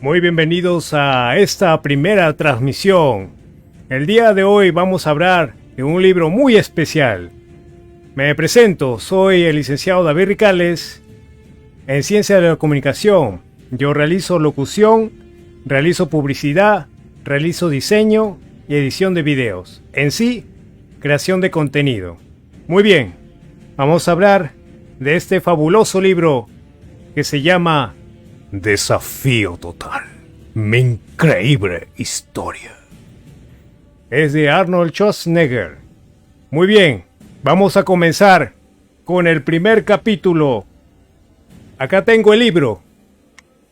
Muy bienvenidos a esta primera transmisión. El día de hoy vamos a hablar de un libro muy especial. Me presento, soy el licenciado David Ricales en Ciencia de la Comunicación. Yo realizo locución, realizo publicidad, realizo diseño y edición de videos. En sí, creación de contenido. Muy bien, vamos a hablar de este fabuloso libro que se llama Desafío Total. Mi increíble historia. Es de Arnold Schwarzenegger. Muy bien, vamos a comenzar con el primer capítulo. Acá tengo el libro.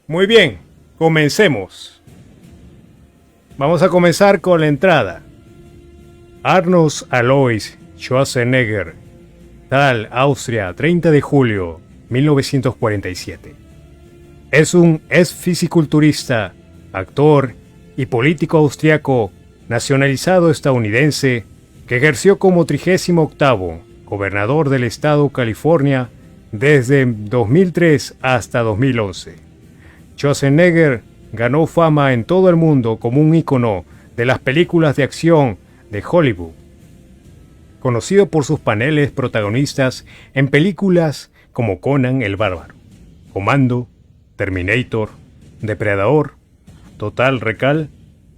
Muy bien, comencemos. Vamos a comenzar con la entrada. Arnold Alois Schwarzenegger, Thal, Austria, 30 de julio 1947. Es un ex-fisiculturista, actor y político austriaco nacionalizado estadounidense que ejerció como 38º gobernador del estado California desde 2003 hasta 2011. Schwarzenegger ganó fama en todo el mundo como un ícono de las películas de acción de Hollywood, conocido por sus papeles protagonistas en películas como Conan el Bárbaro, Comando, Terminator, Depredador, Total Recall,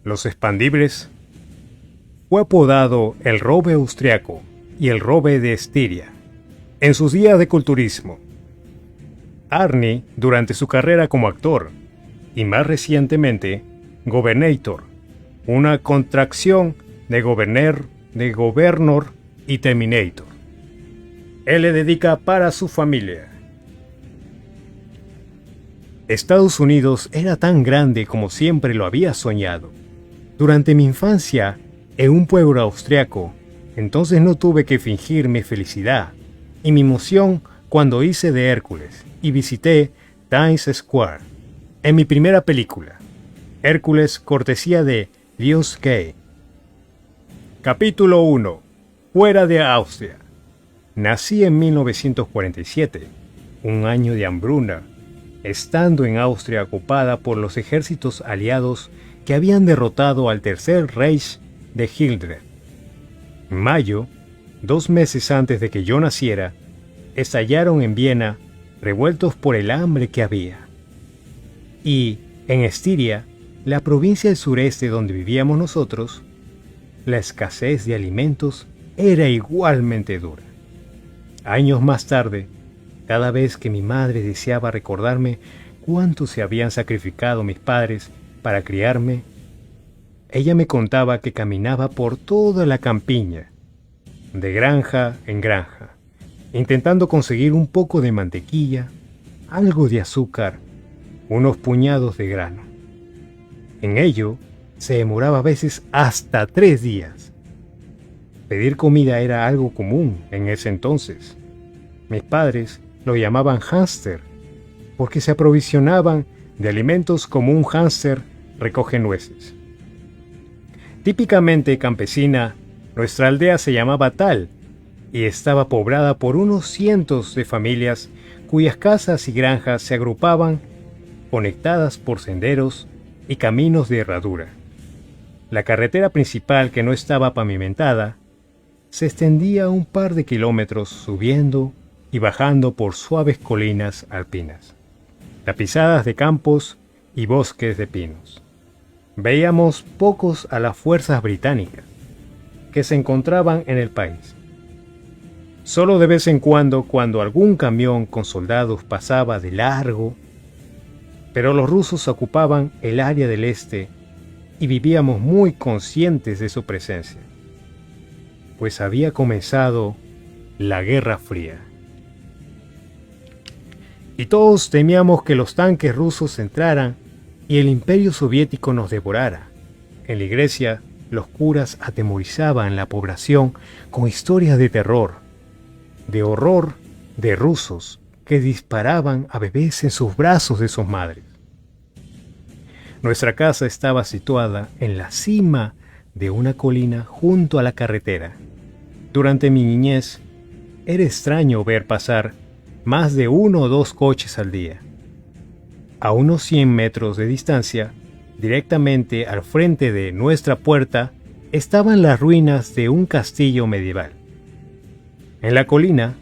Los Expandibles. Fue apodado el Robe austriaco y el Robe de Estiria en sus días de culturismo. Arnie durante su carrera como actor y más recientemente Governator, una contracción de Governor y Terminator. Él le dedica para su familia. Estados Unidos era tan grande como siempre lo había soñado. Durante mi infancia, en un pueblo austriaco, entonces no tuve que fingir mi felicidad y mi emoción cuando hice de Hércules y visité Times Square en mi primera película, Hércules, cortesía de Lionsgate. Capítulo 1. Fuera de Austria. Nací en 1947, un año de hambruna, estando en Austria ocupada por los ejércitos aliados que habían derrotado al Tercer Reich de Hitler. En mayo, 2 meses antes de que yo naciera, estallaron en Viena revueltos por el hambre que había. Y en Estiria, la provincia del sureste donde vivíamos nosotros, la escasez de alimentos era igualmente dura. Años más tarde, cada vez que mi madre deseaba recordarme cuánto se habían sacrificado mis padres para criarme, ella me contaba que caminaba por toda la campiña, de granja en granja, intentando conseguir un poco de mantequilla, algo de azúcar, unos puñados de grano. En ello, se demoraba a veces hasta 3 días. Pedir comida era algo común en ese entonces. Mis padres lo llamaban hámster, porque se aprovisionaban de alimentos como un hámster recoge nueces. Típicamente campesina, nuestra aldea se llamaba Thal y estaba poblada por unos cientos de familias cuyas casas y granjas se agrupaban, conectadas por senderos y caminos de herradura. La carretera principal, que no estaba pavimentada, se extendía un par de kilómetros subiendo y bajando por suaves colinas alpinas, tapizadas de campos y bosques de pinos. Veíamos pocos a las fuerzas británicas que se encontraban en el país. Solo de vez en cuando algún camión con soldados pasaba de largo, pero los rusos ocupaban el área del este y vivíamos muy conscientes de su presencia, pues había comenzado la Guerra Fría. Y todos temíamos que los tanques rusos entraran y el Imperio Soviético nos devorara. En la iglesia, los curas atemorizaban la población con historias de terror, de horror de rusos que disparaban a bebés en sus brazos de sus madres. Nuestra casa estaba situada en la cima de una colina junto a la carretera. Durante mi niñez, era extraño ver pasar más de 1 o 2 coches al día. A unos 100 metros de distancia, directamente al frente de nuestra puerta, estaban las ruinas de un castillo medieval. En la colina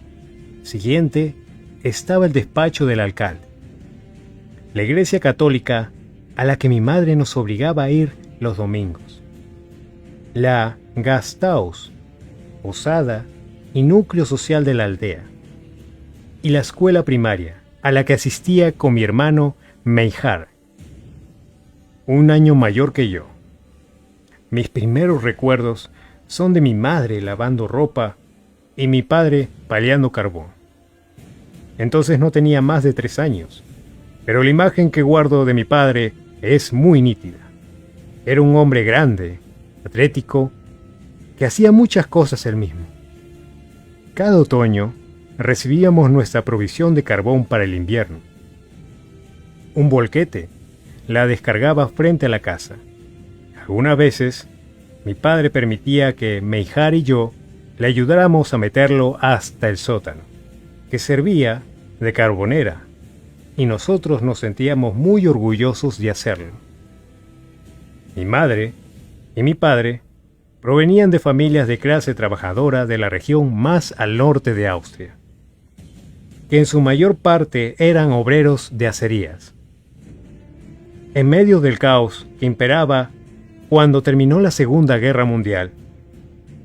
siguiente estaba el despacho del alcalde, la iglesia católica a la que mi madre nos obligaba a ir los domingos, la Gasthaus, posada y núcleo social de la aldea, y la escuela primaria a la que asistía con mi hermano Meijar, un año mayor que yo. Mis primeros recuerdos son de mi madre lavando ropa y mi padre paleando carbón. Entonces no tenía más de 3 años, pero la imagen que guardo de mi padre es muy nítida. Era un hombre grande, atlético, que hacía muchas cosas él mismo. Cada otoño recibíamos nuestra provisión de carbón para el invierno. Un volquete la descargaba frente a la casa. Algunas veces, mi padre permitía que Meijar y yo le ayudáramos a meterlo hasta el sótano, que servía de carbonera, y nosotros nos sentíamos muy orgullosos de hacerlo. Mi madre y mi padre provenían de familias de clase trabajadora de la región más al norte de Austria, que en su mayor parte eran obreros de acerías. En medio del caos que imperaba cuando terminó la Segunda Guerra Mundial,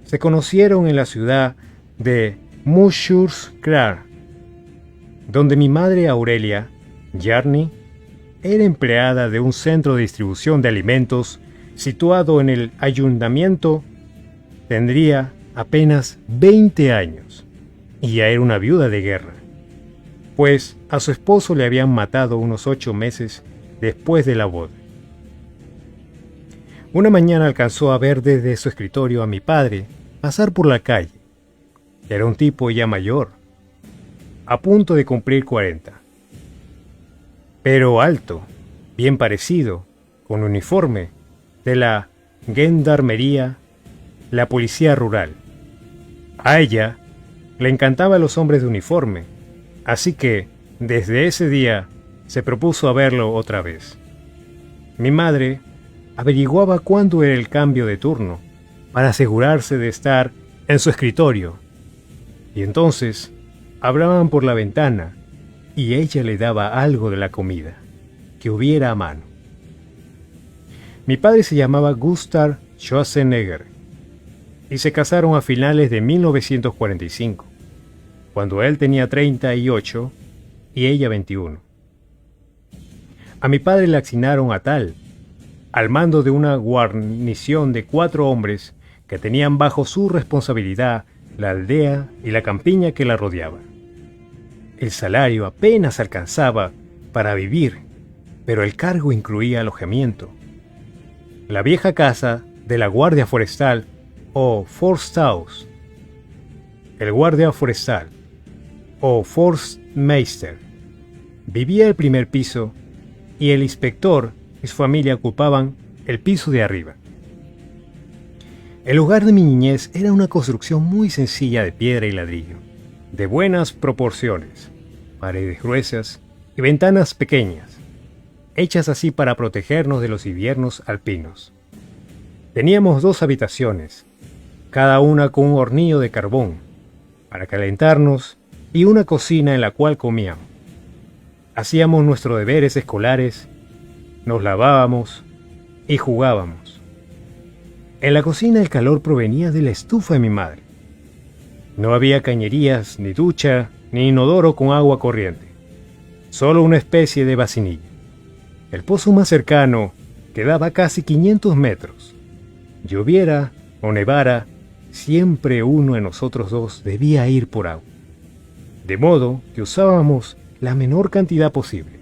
se conocieron en la ciudad de Mönchengladbach, donde mi madre Aurelia Jarny era empleada de un centro de distribución de alimentos situado en el ayuntamiento. Tendría apenas 20 años y ya era una viuda de guerra, pues a su esposo le habían matado unos 8 meses después de la boda. Una mañana alcanzó a ver desde su escritorio a mi padre pasar por la calle. Era un tipo ya mayor, a punto de cumplir 40, pero alto, bien parecido, con uniforme de la gendarmería, la policía rural. A ella le encantaban los hombres de uniforme, así que desde ese día se propuso a verlo otra vez. Mi madre averiguaba cuándo era el cambio de turno para asegurarse de estar en su escritorio, y entonces hablaban por la ventana y ella le daba algo de la comida que hubiera a mano. Mi padre se llamaba Gustav Schwarzenegger y se casaron a finales de 1945, cuando él tenía 38 y ella 21. A mi padre le asignaron a tal, al mando de una guarnición de 4 hombres que tenían bajo su responsabilidad la aldea y la campiña que la rodeaba. El salario apenas alcanzaba para vivir, pero el cargo incluía alojamiento. La vieja casa de la Guardia Forestal o Forsthaus, el guardia forestal o Forstmeister, vivía el primer piso y el inspector y su familia ocupaban el piso de arriba. El hogar de mi niñez era una construcción muy sencilla de piedra y ladrillo, de buenas proporciones, paredes gruesas y ventanas pequeñas, hechas así para protegernos de los inviernos alpinos. Teníamos 2 habitaciones, cada una con un hornillo de carbón, para calentarnos, y una cocina en la cual comíamos. Hacíamos nuestros deberes escolares, nos lavábamos y jugábamos. En la cocina el calor provenía de la estufa de mi madre. No había cañerías, ni ducha, ni inodoro con agua corriente, solo una especie de vacinilla. El pozo más cercano quedaba a casi 500 metros. Lloviera o nevara, siempre uno de nosotros 2 debía ir por agua, de modo que usábamos la menor cantidad posible.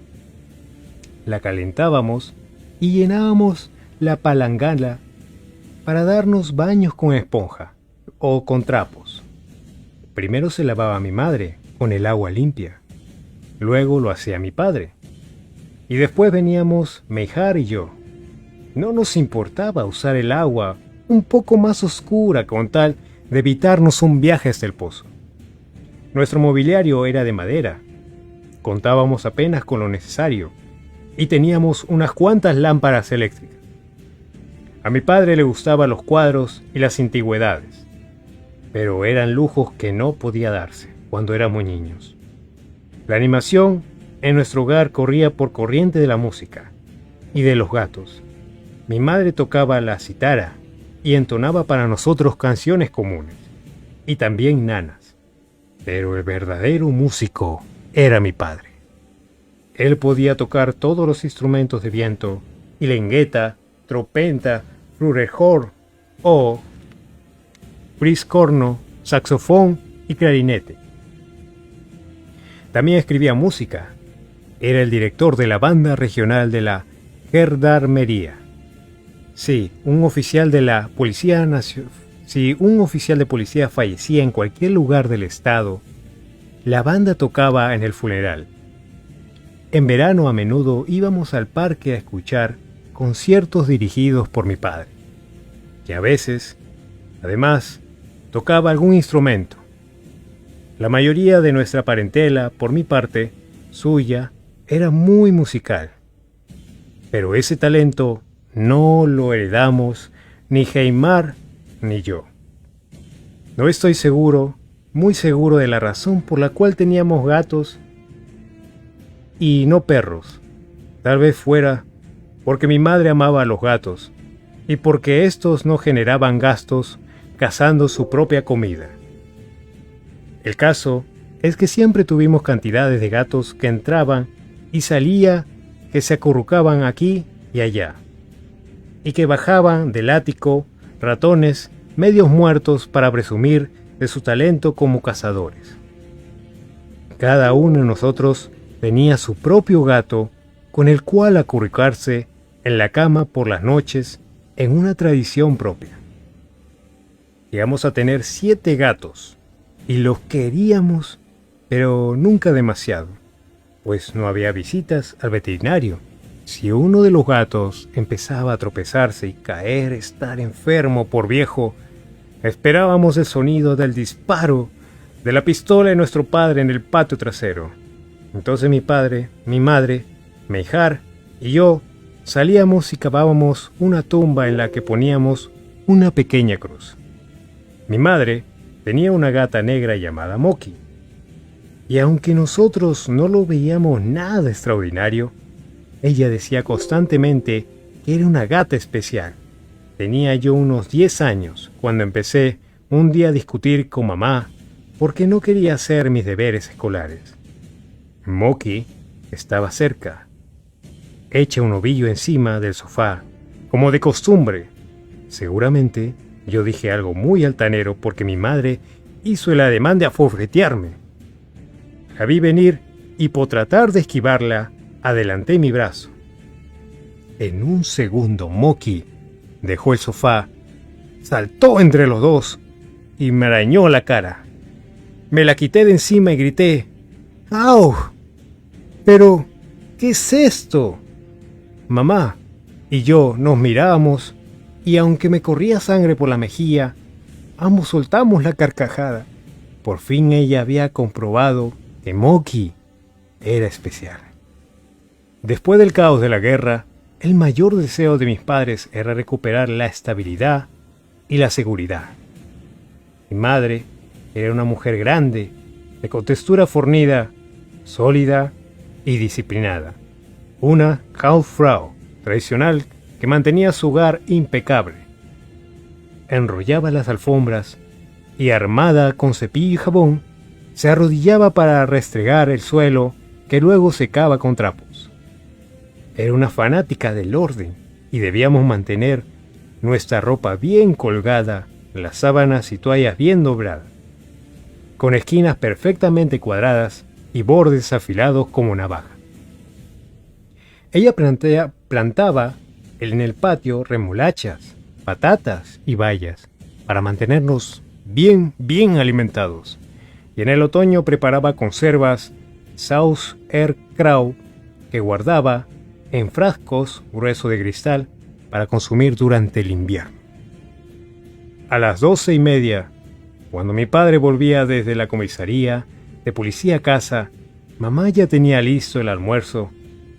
La calentábamos y llenábamos la palangana para darnos baños con esponja o con trapos. Primero se lavaba mi madre con el agua limpia, luego lo hacía mi padre, y después veníamos Meijar y yo. No nos importaba usar el agua un poco más oscura con tal de evitarnos un viaje hasta el pozo. Nuestro mobiliario era de madera, contábamos apenas con lo necesario, y teníamos unas cuantas lámparas eléctricas. A mi padre le gustaban los cuadros y las antigüedades, pero eran lujos que no podía darse cuando éramos niños. La animación en nuestro hogar corría por corriente de la música y de los gatos. Mi madre tocaba la cítara y entonaba para nosotros canciones comunes, y también nanas. Pero el verdadero músico era mi padre. Él podía tocar todos los instrumentos de viento, y lengueta, trompeta, florejor, o briscorno, saxofón y clarinete. También escribía música. Era el director de la banda regional de la Gendarmería. Si un oficial de policía fallecía en cualquier lugar del estado, la banda tocaba en el funeral. En verano a menudo íbamos al parque a escuchar conciertos dirigidos por mi padre, que a veces, además, tocaba algún instrumento. La mayoría de nuestra parentela, por mi parte, suya, era muy musical. Pero ese talento no lo heredamos ni Heimar ni yo. No estoy seguro, muy seguro de la razón por la cual teníamos gatos y no perros. Tal vez fuera porque mi madre amaba a los gatos y porque estos no generaban gastos cazando su propia comida. El caso es que siempre tuvimos cantidades de gatos que entraban y salía, que se acurrucaban aquí y allá, y que bajaban del ático ratones medios muertos para presumir de su talento como cazadores. Cada uno de nosotros tenía su propio gato con el cual acurrucarse en la cama por las noches en una tradición propia. Llegamos a tener 7 gatos y los queríamos, pero nunca demasiado, pues no había visitas al veterinario. Si uno de los gatos empezaba a tropezarse y caer, estar enfermo por viejo, esperábamos el sonido del disparo de la pistola de nuestro padre en el patio trasero. Entonces mi padre, mi madre, Meijar y yo salíamos y cavábamos una tumba en la que poníamos una pequeña cruz. Mi madre tenía una gata negra llamada Moki, y aunque nosotros no lo veíamos nada extraordinario, ella decía constantemente que era una gata especial. Tenía yo unos 10 años cuando empecé un día a discutir con mamá porque no quería hacer mis deberes escolares. Moki estaba cerca, hecha un ovillo encima del sofá, como de costumbre. Seguramente yo dije algo muy altanero porque mi madre hizo el ademán de abofetearme. La vi venir y por tratar de esquivarla, adelanté mi brazo. En un segundo, Moki dejó el sofá, saltó entre los dos y me arañó la cara. Me la quité de encima y grité: ¡Au! ¿Pero qué es esto? Mamá y yo nos mirábamos y aunque me corría sangre por la mejilla, ambos soltamos la carcajada. Por fin ella había comprobado que Moki era especial. Después del caos de la guerra, el mayor deseo de mis padres era recuperar la estabilidad y la seguridad. Mi madre era una mujer grande, de contextura fornida, sólida y disciplinada. Una Hausfrau tradicional que mantenía su hogar impecable. Enrollaba las alfombras y, armada con cepillo y jabón, se arrodillaba para restregar el suelo que luego secaba con trapos. Era una fanática del orden y debíamos mantener nuestra ropa bien colgada, las sábanas y toallas bien dobladas, con esquinas perfectamente cuadradas y bordes afilados como navaja. Ella plantaba en el patio remolachas, patatas y bayas para mantenernos bien alimentados, y en el otoño preparaba conservas Sauerkraut que guardaba en frascos gruesos de cristal para consumir durante el invierno. A las 12:30, cuando mi padre volvía desde la comisaría de policía a casa, mamá ya tenía listo el almuerzo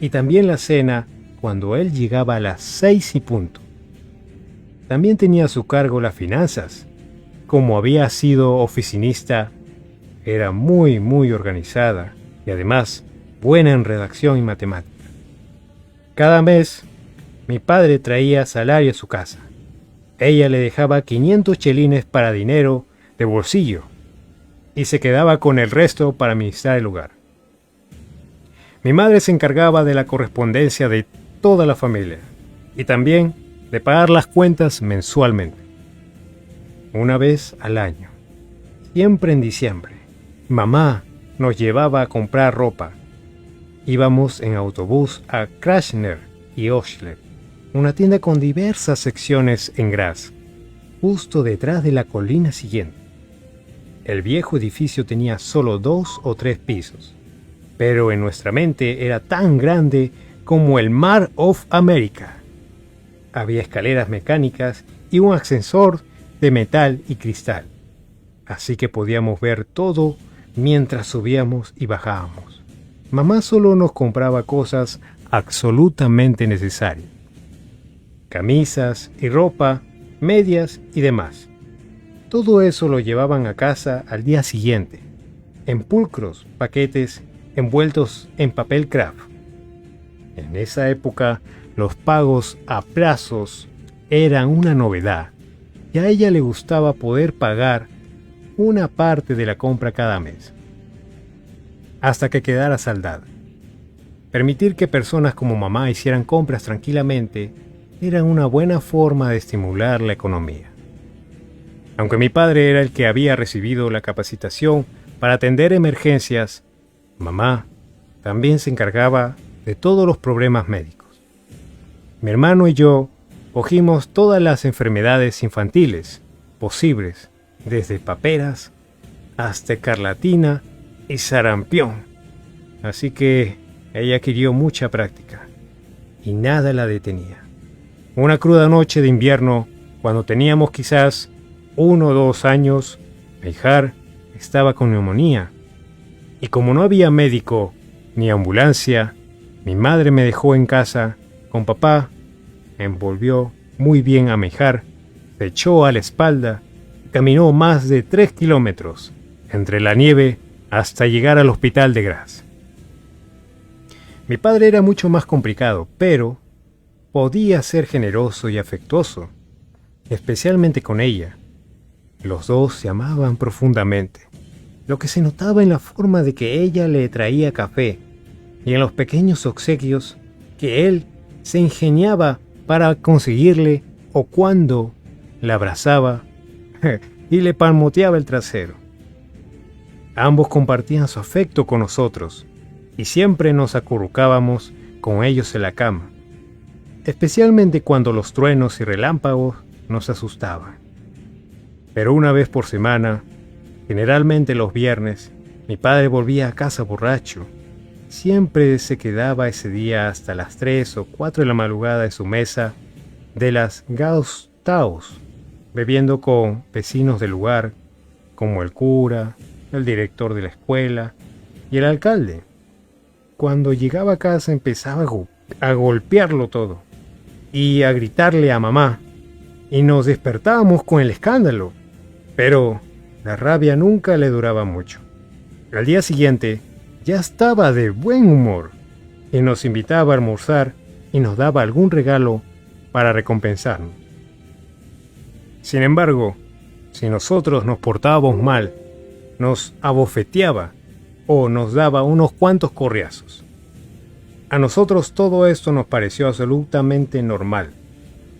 y también la cena cuando él llegaba a las 6 y punto. También tenía a su cargo las finanzas. Como había sido oficinista, era muy organizada y además buena en redacción y matemática. Cada mes, mi padre traía salario a su casa. Ella le dejaba 500 chelines para dinero de bolsillo y se quedaba con el resto para administrar el hogar. Mi madre se encargaba de la correspondencia de toda la familia y también de pagar las cuentas mensualmente. Una vez al año, siempre en diciembre, mamá nos llevaba a comprar ropa. Íbamos en autobús a Krashner y Osler, una tienda con diversas secciones en Graz, justo detrás de la colina siguiente. El viejo edificio tenía solo 2 o 3 pisos, pero en nuestra mente era tan grande como el Mall of America. Había escaleras mecánicas y un ascensor de metal y cristal, así que podíamos ver todo mientras subíamos y bajábamos. Mamá solo nos compraba cosas absolutamente necesarias: camisas y ropa, medias y demás. Todo eso lo llevaban a casa al día siguiente, en pulcros paquetes envueltos en papel craft. En esa época, los pagos a plazos eran una novedad, y a ella le gustaba poder pagar una parte de la compra cada mes, hasta que quedara saldada. Permitir que personas como mamá hicieran compras tranquilamente era una buena forma de estimular la economía. Aunque mi padre era el que había recibido la capacitación para atender emergencias, mamá también se encargaba de todos los problemas médicos. Mi hermano y yo cogimos todas las enfermedades infantiles posibles, desde paperas hasta escarlatina y sarampión. Así que ella adquirió mucha práctica y nada la detenía. Una cruda noche de invierno, cuando teníamos quizás 1 o 2 años, Meijar estaba con neumonía, y como no había médico ni ambulancia, mi madre me dejó en casa con papá, envolvió muy bien a Meijar, se echó a la espalda y caminó más de 3 kilómetros entre la nieve hasta llegar al hospital de Graz. Mi padre era mucho más complicado, pero podía ser generoso y afectuoso, especialmente con ella. Los dos se amaban profundamente, lo que se notaba en la forma de que ella le traía café y en los pequeños obsequios que él se ingeniaba para conseguirle, o cuando la abrazaba y le palmoteaba el trasero. Ambos compartían su afecto con nosotros y siempre nos acurrucábamos con ellos en la cama, especialmente cuando los truenos y relámpagos nos asustaban. Pero una vez por semana, generalmente los viernes, mi padre volvía a casa borracho. Siempre se quedaba ese día hasta las 3 o 4 de la madrugada en su mesa de las Gaustaus, bebiendo con vecinos del lugar, como el cura, el director de la escuela y el alcalde. Cuando llegaba a casa empezaba a golpearlo todo y a gritarle a mamá, y nos despertábamos con el escándalo, pero la rabia nunca le duraba mucho. Al día siguiente ya estaba de buen humor y nos invitaba a almorzar y nos daba algún regalo para recompensarnos. Sin embargo, si nosotros nos portábamos mal, nos abofeteaba o nos daba unos cuantos correazos. A nosotros todo esto nos pareció absolutamente normal.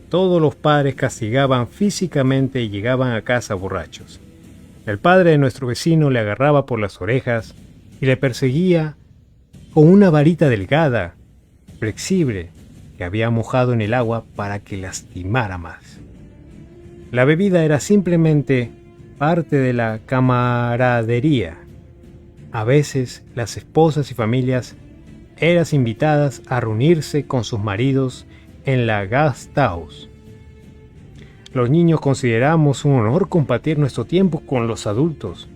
Todos los padres castigaban físicamente y llegaban a casa borrachos. El padre de nuestro vecino le agarraba por las orejas y le perseguía con una varita delgada, flexible, que había mojado en el agua para que lastimara más. La bebida era simplemente parte de la camaradería. A veces las esposas y familias eran invitadas a reunirse con sus maridos en la Gasthaus. Los niños consideramos un honor compartir nuestro tiempo con los adultos,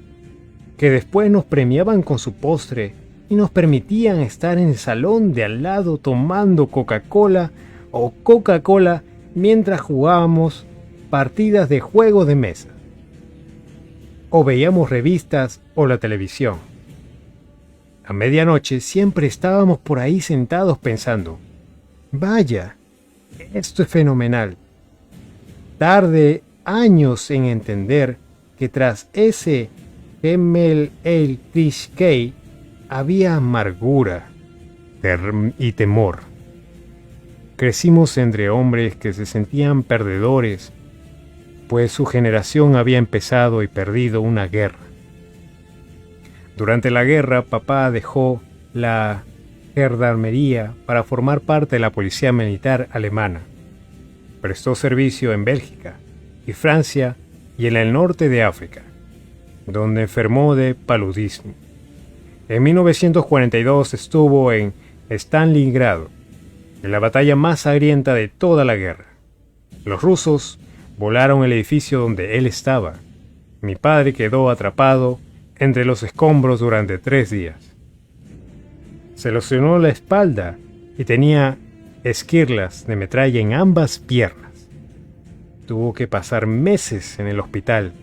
que después nos premiaban con su postre y nos permitían estar en el salón de al lado tomando Coca-Cola o Coca-Cola mientras jugábamos partidas de juegos de mesa, o veíamos revistas o la televisión. A medianoche siempre estábamos por ahí sentados pensando, vaya, esto es fenomenal. Tardé años en entender que tras ese Gemel el Trishkei había amargura y temor. Crecimos entre hombres que se sentían perdedores, pues su generación había empezado y perdido una guerra. Durante la guerra, papá dejó la gendarmería para formar parte de la policía militar alemana. Prestó servicio en Bélgica y Francia y en el norte de África, donde enfermó de paludismo. En 1942 estuvo en Stalingrado, en la batalla más sangrienta de toda la guerra. Los rusos volaron el edificio donde él estaba. Mi padre quedó atrapado entre los escombros durante 3 días. Se lesionó la espalda y tenía esquirlas de metralla en ambas piernas. Tuvo que pasar meses en el hospital,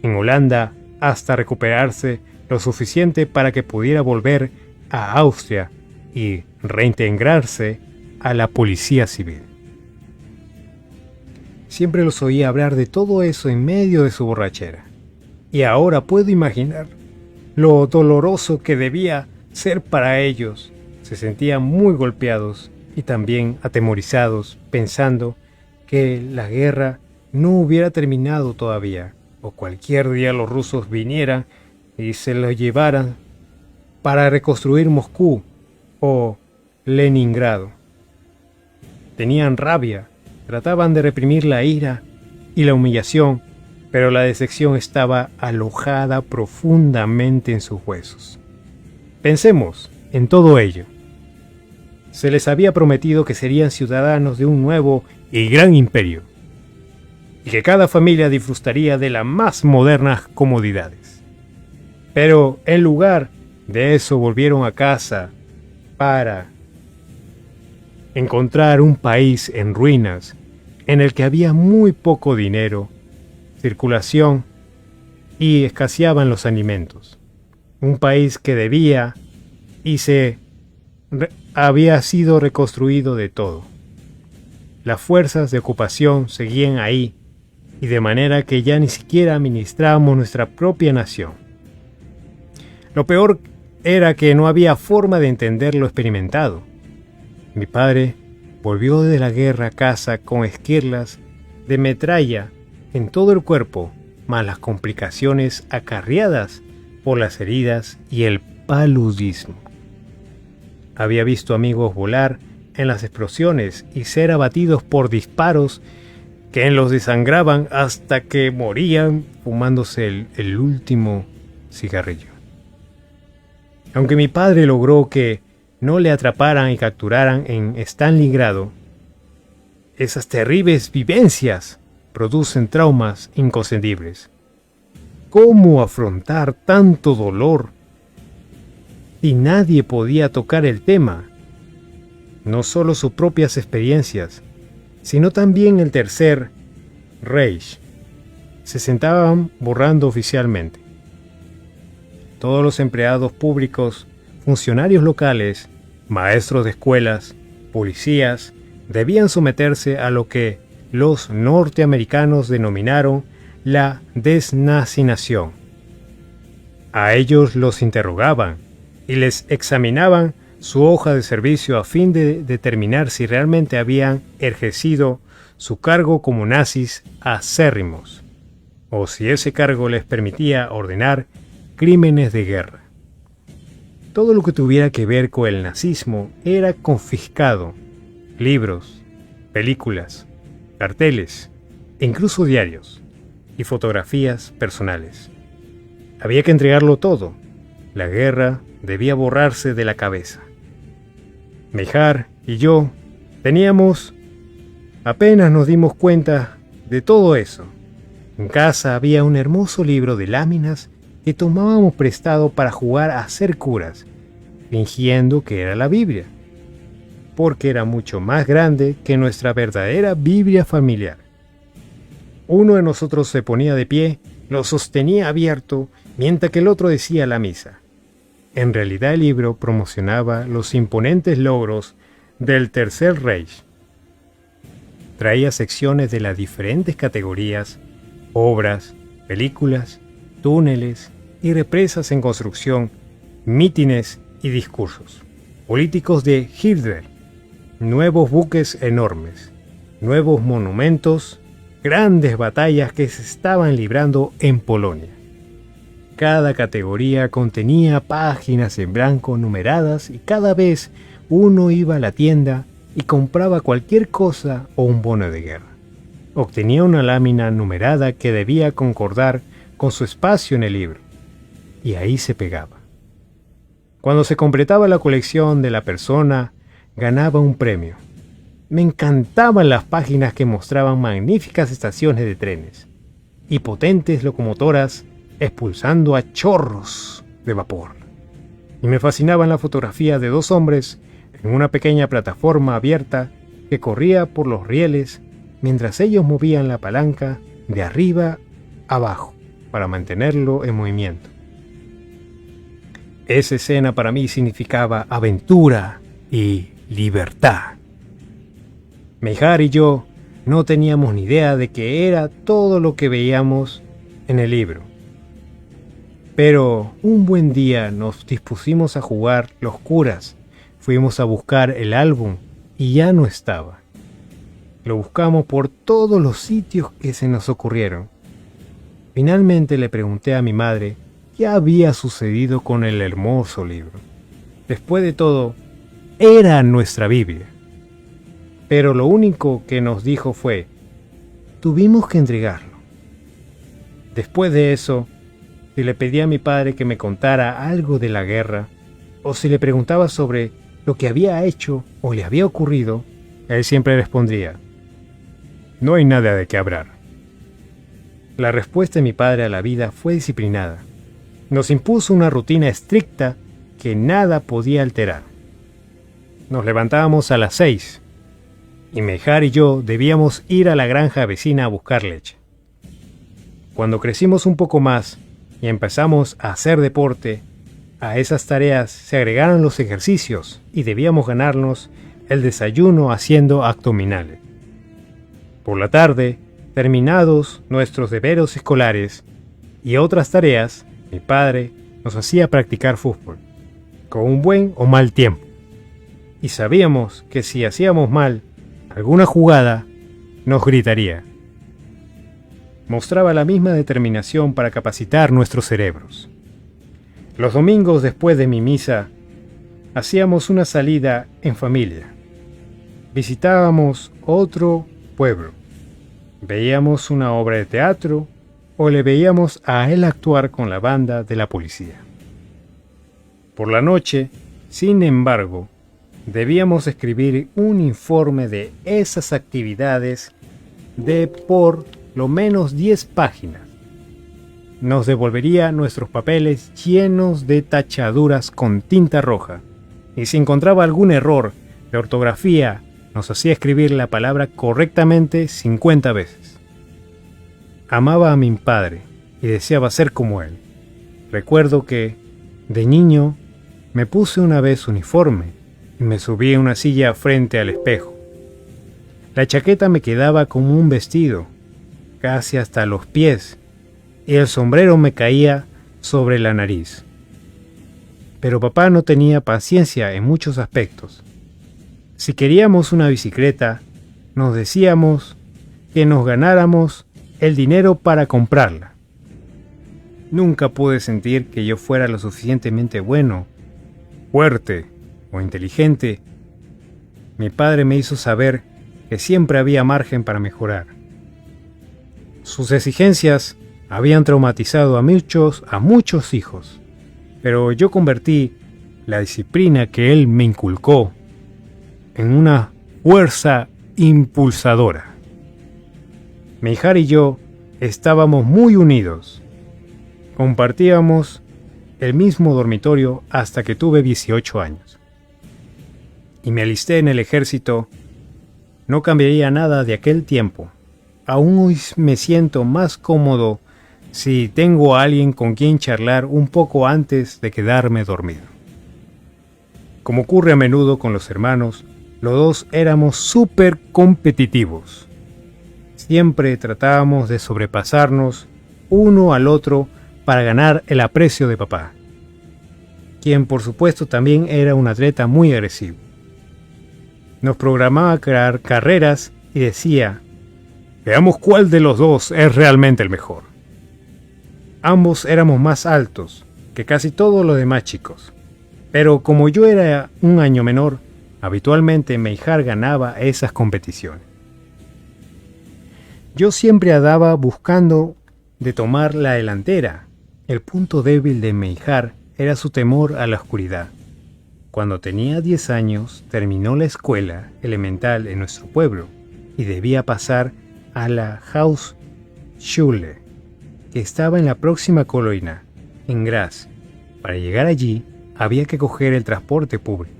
en Holanda, hasta recuperarse lo suficiente para que pudiera volver a Austria y reintegrarse a la policía civil. Siempre los oía hablar de todo eso en medio de su borrachera, y ahora puedo imaginar lo doloroso que debía ser para ellos. Se sentían muy golpeados y también atemorizados, pensando que la guerra no hubiera terminado todavía, o cualquier día los rusos vinieran y se lo llevaran para reconstruir Moscú o Leningrado. Tenían rabia, trataban de reprimir la ira y la humillación, pero la decepción estaba alojada profundamente en sus huesos. Pensemos en todo ello. Se les había prometido que serían ciudadanos de un nuevo y gran imperio, y que cada familia disfrutaría de las más modernas comodidades. Pero en lugar de eso volvieron a casa para encontrar un país en ruinas, en el que había muy poco dinero, circulación y escaseaban los alimentos. Un país que debía y había sido reconstruido de todo. Las fuerzas de ocupación seguían ahí, y de manera que ya ni siquiera administrábamos nuestra propia nación. Lo peor era que no había forma de entender lo experimentado. Mi padre volvió de la guerra a casa con esquirlas de metralla en todo el cuerpo, más las complicaciones acarreadas por las heridas y el paludismo. Había visto amigos volar en las explosiones y ser abatidos por disparos que los desangraban hasta que morían fumándose el último cigarrillo. Aunque mi padre logró que no le atraparan y capturaran en Stalingrado, esas terribles vivencias producen traumas inconcebibles. ¿Cómo afrontar tanto dolor si nadie podía tocar el tema? No solo sus propias experiencias, sino también el Tercer Reich se sentaban borrando oficialmente. Todos los empleados públicos, funcionarios locales, maestros de escuelas, policías, debían someterse a lo que los norteamericanos denominaron la desnazinación. A ellos los interrogaban y les examinaban su hoja de servicio a fin de determinar si realmente habían ejercido su cargo como nazis acérrimos, o si ese cargo les permitía ordenar crímenes de guerra. Todo lo que tuviera que ver con el nazismo era confiscado: libros, películas, carteles, incluso diarios y fotografías personales. Había que entregarlo todo. La guerra debía borrarse de la cabeza. Mejar y yo apenas nos dimos cuenta de todo eso. En casa había un hermoso libro de láminas que tomábamos prestado para jugar a ser curas, fingiendo que era la Biblia, porque era mucho más grande que nuestra verdadera Biblia familiar. Uno de nosotros se ponía de pie, lo sostenía abierto, mientras que el otro decía la misa. En realidad el libro promocionaba los imponentes logros del Tercer Reich. Traía secciones de las diferentes categorías, obras, películas, túneles y represas en construcción, mítines y discursos, políticos de Hitler, nuevos buques enormes, nuevos monumentos, grandes batallas que se estaban librando en Polonia. Cada categoría contenía páginas en blanco numeradas y cada vez uno iba a la tienda y compraba cualquier cosa o un bono de guerra. Obtenía una lámina numerada que debía concordar con su espacio en el libro, y ahí se pegaba. Cuando se completaba la colección de la persona, ganaba un premio. Me encantaban las páginas que mostraban magníficas estaciones de trenes y potentes locomotoras expulsando a chorros de vapor. Y me fascinaban las fotografías de dos hombres en una pequeña plataforma abierta que corría por los rieles mientras ellos movían la palanca de arriba abajo para mantenerlo en movimiento. Esa escena para mí significaba aventura y libertad. Meijar y yo no teníamos ni idea de que era todo lo que veíamos en el libro. Pero un buen día nos dispusimos a jugar los curas. Fuimos a buscar el álbum y ya no estaba. Lo buscamos por todos los sitios que se nos ocurrieron. Finalmente le pregunté a mi madre qué había sucedido con el hermoso libro. Después de todo, era nuestra Biblia. Pero lo único que nos dijo fue: tuvimos que entregarlo. Después de eso, si le pedí a mi padre que me contara algo de la guerra, o si le preguntaba sobre lo que había hecho o le había ocurrido, él siempre respondía: no hay nada de qué hablar. La respuesta de mi padre a la vida fue disciplinada. Nos impuso una rutina estricta que nada podía alterar. Nos levantábamos a las 6 y Meijar y yo debíamos ir a la granja vecina a buscar leche. Cuando crecimos un poco más y empezamos a hacer deporte, a esas tareas se agregaron los ejercicios y debíamos ganarnos el desayuno haciendo abdominales. Por la tarde, terminados nuestros deberes escolares y otras tareas, mi padre nos hacía practicar fútbol, con un buen o mal tiempo. Y sabíamos que si hacíamos mal alguna jugada, nos gritaría. Mostraba la misma determinación para capacitar nuestros cerebros. Los domingos después de mi misa, hacíamos una salida en familia. Visitábamos otro pueblo. Veíamos una obra de teatro o le veíamos a él actuar con la banda de la policía. Por la noche, sin embargo, debíamos escribir un informe de esas actividades de por lo menos 10 páginas. Nos devolvería nuestros papeles llenos de tachaduras con tinta roja, y si encontraba algún error de ortografía, nos hacía escribir la palabra correctamente 50 veces. Amaba a mi padre y deseaba ser como él. Recuerdo que, de niño, me puse una vez uniforme y me subí a una silla frente al espejo. La chaqueta me quedaba como un vestido, casi hasta los pies, y el sombrero me caía sobre la nariz. Pero papá no tenía paciencia en muchos aspectos. Si queríamos una bicicleta, nos decíamos que nos ganáramos el dinero para comprarla. Nunca pude sentir que yo fuera lo suficientemente bueno, fuerte o inteligente. Mi padre me hizo saber que siempre había margen para mejorar. Sus exigencias habían traumatizado a muchos hijos, pero yo convertí la disciplina que él me inculcó en una fuerza impulsadora. Meijar y yo estábamos muy unidos. Compartíamos el mismo dormitorio hasta que tuve 18 años. Y me alisté en el ejército. No cambiaría nada de aquel tiempo. Aún hoy me siento más cómodo si tengo a alguien con quien charlar un poco antes de quedarme dormido. Como ocurre a menudo con los hermanos, los dos éramos súper competitivos. Siempre tratábamos de sobrepasarnos uno al otro para ganar el aprecio de papá, quien por supuesto también era un atleta muy agresivo. Nos programaba crear carreras y decía: veamos cuál de los dos es realmente el mejor. Ambos éramos más altos que casi todos los demás chicos, pero como yo era un año menor, habitualmente Meijar ganaba esas competiciones. Yo siempre andaba buscando de tomar la delantera. El punto débil de Meijar era su temor a la oscuridad. Cuando tenía 10 años, terminó la escuela elemental en nuestro pueblo y debía pasar a la Hausschule, que estaba en la próxima colonia, en Graz. Para llegar allí, había que coger el transporte público,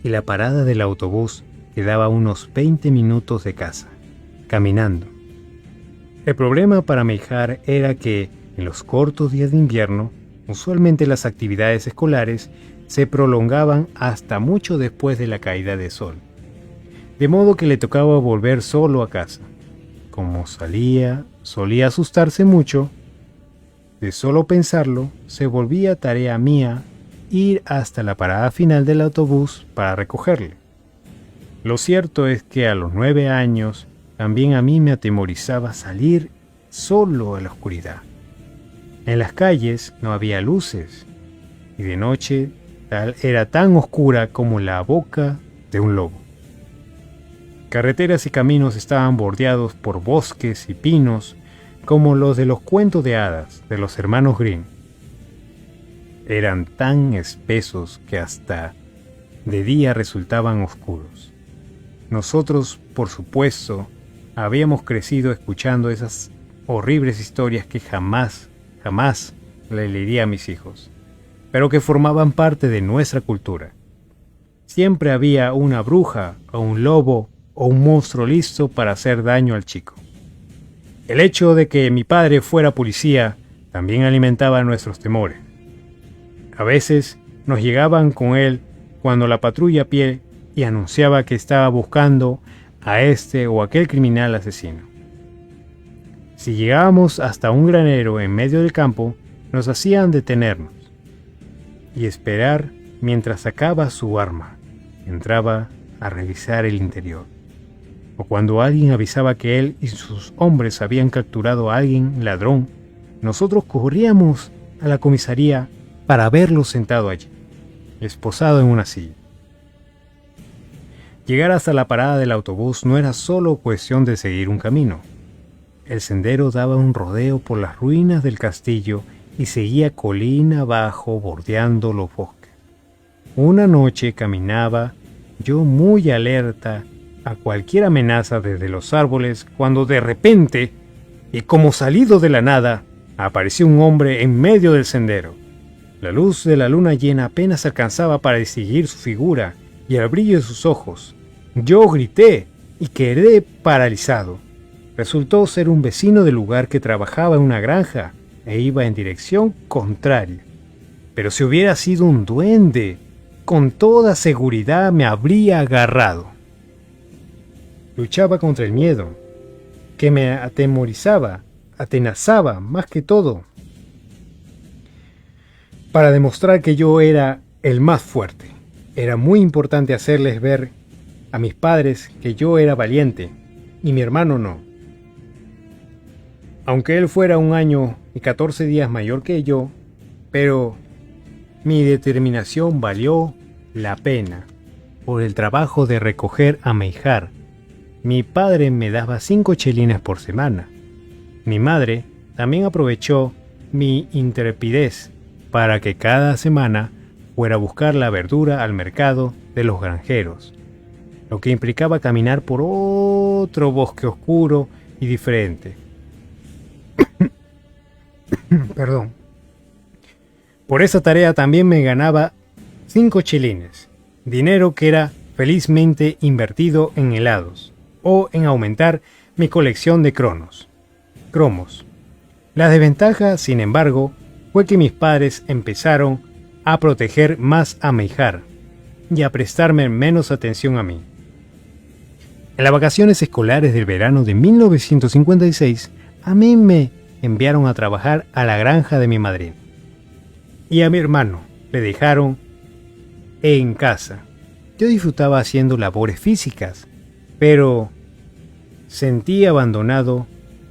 y la parada del autobús quedaba a unos 20 minutos de casa, caminando. El problema para Meijar era que, en los cortos días de invierno, usualmente las actividades escolares se prolongaban hasta mucho después de la caída del sol, de modo que le tocaba volver solo a casa. Como solía asustarse mucho, de solo pensarlo, se volvía tarea mía ir hasta la parada final del autobús para recogerle. Lo cierto es que a los 9 años también a mí me atemorizaba salir solo a la oscuridad. En las calles no había luces y de noche era tan oscura como la boca de un lobo. Carreteras y caminos estaban bordeados por bosques y pinos como los de los cuentos de hadas de los hermanos Grimm. Eran tan espesos que hasta de día resultaban oscuros. Nosotros, por supuesto, habíamos crecido escuchando esas horribles historias que jamás le leería a mis hijos, pero que formaban parte de nuestra cultura. Siempre había una bruja o un lobo o un monstruo listo para hacer daño al chico. El hecho de que mi padre fuera policía también alimentaba nuestros temores. A veces nos llegaban con él cuando la patrulla a pie y anunciaba que estaba buscando a este o aquel criminal asesino. Si llegábamos hasta un granero en medio del campo, nos hacían detenernos y esperar mientras sacaba su arma. Entraba a revisar el interior. O cuando alguien avisaba que él y sus hombres habían capturado a alguien ladrón, nosotros corríamos a la comisaría para verlo sentado allí, esposado en una silla. Llegar hasta la parada del autobús no era solo cuestión de seguir un camino. El sendero daba un rodeo por las ruinas del castillo y seguía colina abajo bordeando los bosques. Una noche caminaba yo muy alerta a cualquier amenaza desde los árboles cuando de repente, y como salido de la nada, apareció un hombre en medio del sendero. La luz de la luna llena apenas alcanzaba para distinguir su figura y el brillo de sus ojos. Yo grité y quedé paralizado. Resultó ser un vecino del lugar que trabajaba en una granja e iba en dirección contraria. Pero si hubiera sido un duende, con toda seguridad me habría agarrado. Luchaba contra el miedo, que me atemorizaba, atenazaba más que todo, para demostrar que yo era el más fuerte. Era muy importante hacerles ver a mis padres que yo era valiente y mi hermano no. Aunque él fuera 1 año y 14 días mayor que yo, pero mi determinación valió la pena por el trabajo de recoger a Meijar. Mi padre me daba 5 chelines por semana. Mi madre también aprovechó mi intrepidez para que cada semana fuera a buscar la verdura al mercado de los granjeros, lo que implicaba caminar por otro bosque oscuro y diferente. Perdón. Por esa tarea también me ganaba 5 chelines, dinero que era felizmente invertido en helados o en aumentar mi colección de cromos. La desventaja, sin embargo, fue que mis padres empezaron a proteger más a Meijar y a prestarme menos atención a mí. En las vacaciones escolares del verano de 1956, a mí me enviaron a trabajar a la granja de mi madrina. Y a mi hermano le dejaron en casa. Yo disfrutaba haciendo labores físicas, pero sentí abandonado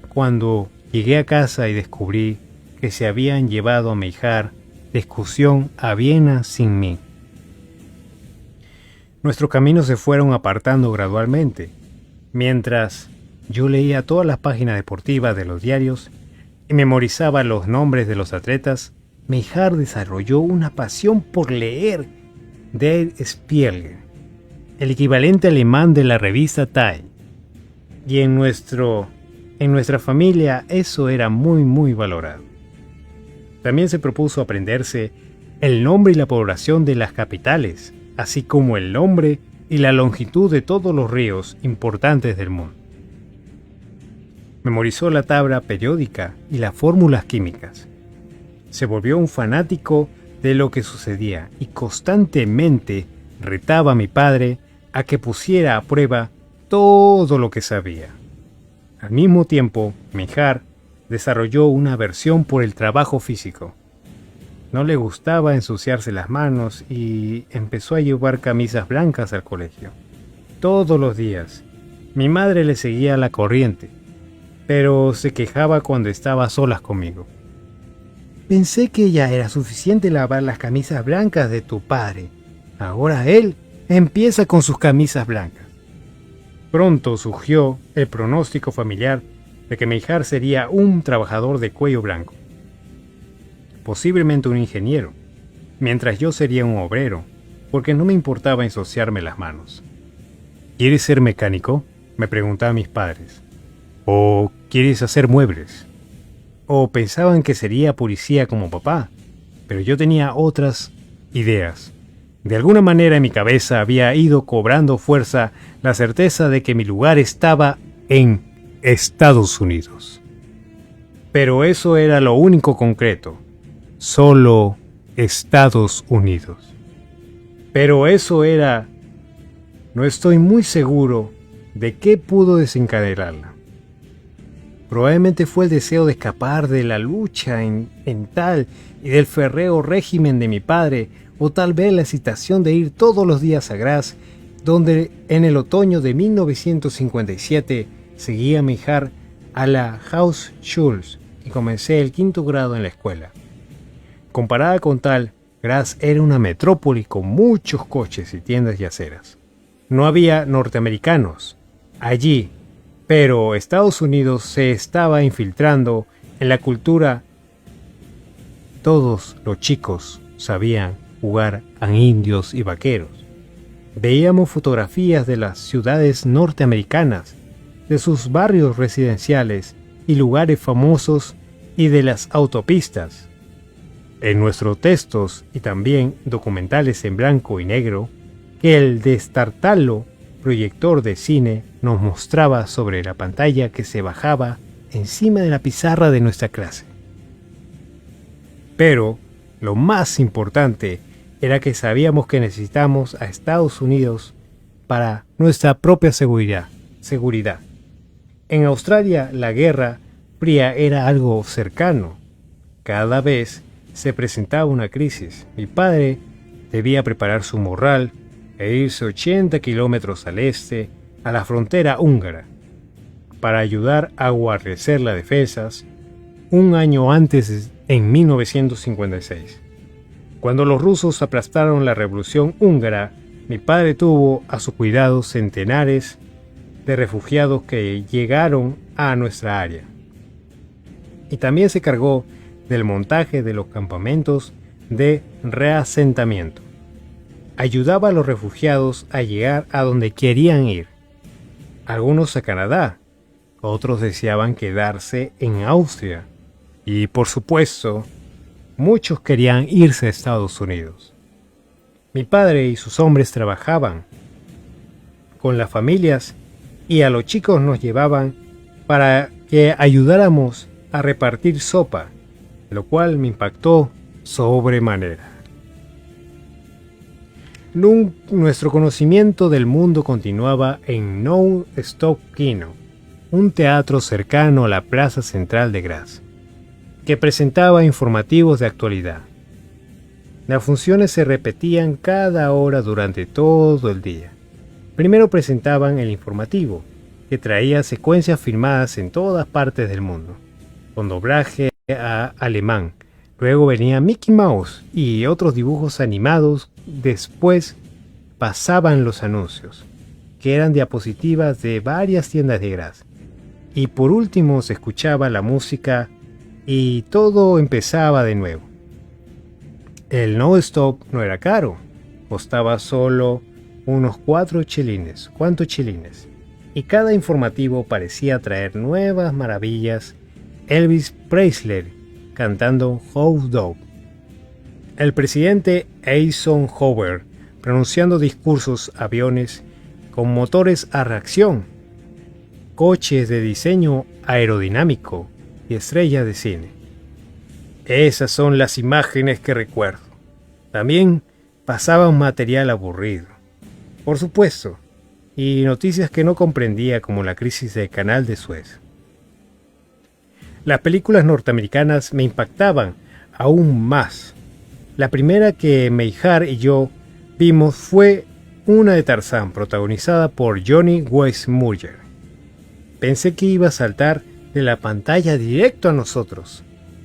cuando llegué a casa y descubrí que se habían llevado a Meijar de excursión a Viena sin mí. Nuestros caminos se fueron apartando gradualmente, mientras yo leía todas las páginas deportivas de los diarios y memorizaba los nombres de los atletas. Meijar desarrolló una pasión por leer Der Spiegel, el equivalente alemán de la revista Time, y en nuestra familia eso era muy valorado. También se propuso aprenderse el nombre y la población de las capitales, así como el nombre y la longitud de todos los ríos importantes del mundo. Memorizó la tabla periódica y las fórmulas químicas. Se volvió un fanático de lo que sucedía y constantemente retaba a mi padre a que pusiera a prueba todo lo que sabía. Al mismo tiempo, Meijar desarrolló una aversión por el trabajo físico. No le gustaba ensuciarse las manos y empezó a llevar camisas blancas al colegio. Todos los días. Mi madre le seguía la corriente, pero se quejaba cuando estaba a solas conmigo. Pensé que ya era suficiente lavar las camisas blancas de tu padre. Ahora él empieza con sus camisas blancas. Pronto surgió el pronóstico familiar de que Meijar sería un trabajador de cuello blanco, posiblemente un ingeniero, mientras yo sería un obrero, porque no me importaba ensuciarme las manos. ¿Quieres ser mecánico?, me preguntaban mis padres. ¿O quieres hacer muebles? O pensaban que sería policía como papá, pero yo tenía otras ideas. De alguna manera en mi cabeza había ido cobrando fuerza la certeza de que mi lugar estaba en Estados Unidos. Pero eso era lo único concreto, solo Estados Unidos. Pero eso era... No estoy muy seguro de qué pudo desencadenarla. Probablemente fue el deseo de escapar de la lucha en tal y del férreo régimen de mi padre, o tal vez la excitación de ir todos los días a Graz, donde en el otoño de 1957 seguía Meijar a la Hausschule y comencé el 5º grado en la escuela. Comparada con tal, Graz era una metrópoli con muchos coches y tiendas y aceras. No había norteamericanos allí, pero Estados Unidos se estaba infiltrando en la cultura. Todos los chicos sabían jugar a indios y vaqueros. Veíamos fotografías de las ciudades norteamericanas, de sus barrios residenciales y lugares famosos y de las autopistas. En nuestros textos y también documentales en blanco y negro, que el destartalo proyector de cine nos mostraba sobre la pantalla que se bajaba encima de la pizarra de nuestra clase. Pero lo más importante era que sabíamos que necesitamos a Estados Unidos para nuestra propia seguridad. En Australia la Guerra Fría era algo cercano. Cada vez se presentaba una crisis. Mi padre debía preparar su morral e irse 80 kilómetros al este, a la frontera húngara, para ayudar a guarnecer las defensas un año antes, en 1956. Cuando los rusos aplastaron la revolución húngara, mi padre tuvo a su cuidado centenares de refugiados que llegaron a nuestra área. Y también se cargó del montaje de los campamentos de reasentamiento. Ayudaba a los refugiados a llegar a donde querían ir. Algunos a Canadá, otros deseaban quedarse en Austria. Y por supuesto, muchos querían irse a Estados Unidos. Mi padre y sus hombres trabajaban con las familias y a los chicos nos llevaban para que ayudáramos a repartir sopa, lo cual me impactó sobremanera. Nuestro conocimiento del mundo continuaba en No Stop Kino, un teatro cercano a la plaza central de Graz, que presentaba informativos de actualidad. Las funciones se repetían cada hora durante todo el día. Primero presentaban el informativo, que traía secuencias filmadas en todas partes del mundo, con doblaje a alemán. Luego venía Mickey Mouse y otros dibujos animados. Después pasaban los anuncios, que eran diapositivas de varias tiendas de Graz. Y por último se escuchaba la música y todo empezaba de nuevo. El No Stop no era caro, costaba solo unos 4 chelines. ¿Cuántos chelines? Y cada informativo parecía traer nuevas maravillas. Elvis Presley cantando Hot Dog. El presidente Eisenhower pronunciando discursos, aviones con motores a reacción, coches de diseño aerodinámico y estrellas de cine. Esas son las imágenes que recuerdo. También pasaba un material aburrido, por supuesto, y noticias que no comprendía, como la crisis del Canal de Suez. Las películas norteamericanas me impactaban aún más. La primera que Meijard y yo vimos fue una de Tarzán, protagonizada por Johnny Weissmuller. Pensé que iba a saltar de la pantalla directo a nosotros.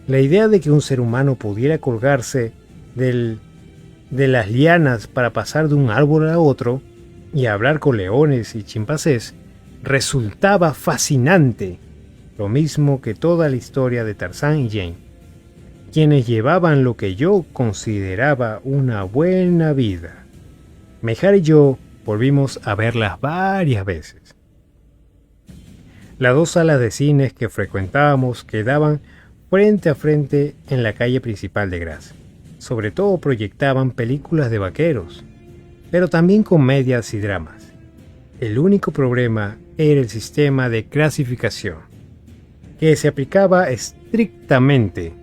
La idea de que un ser humano pudiera colgarse de las lianas para pasar de un árbol a otro y hablar con leones y chimpancés resultaba fascinante, lo mismo que toda la historia de Tarzán y Jane, quienes llevaban lo que yo consideraba una buena vida. Meijard y yo volvimos a verlas varias veces. Las 2 salas de cines que frecuentábamos quedaban frente a frente en la calle principal de Graz. Sobre todo proyectaban películas de vaqueros, pero también comedias y dramas. El único problema era el sistema de clasificación, que se aplicaba estrictamente.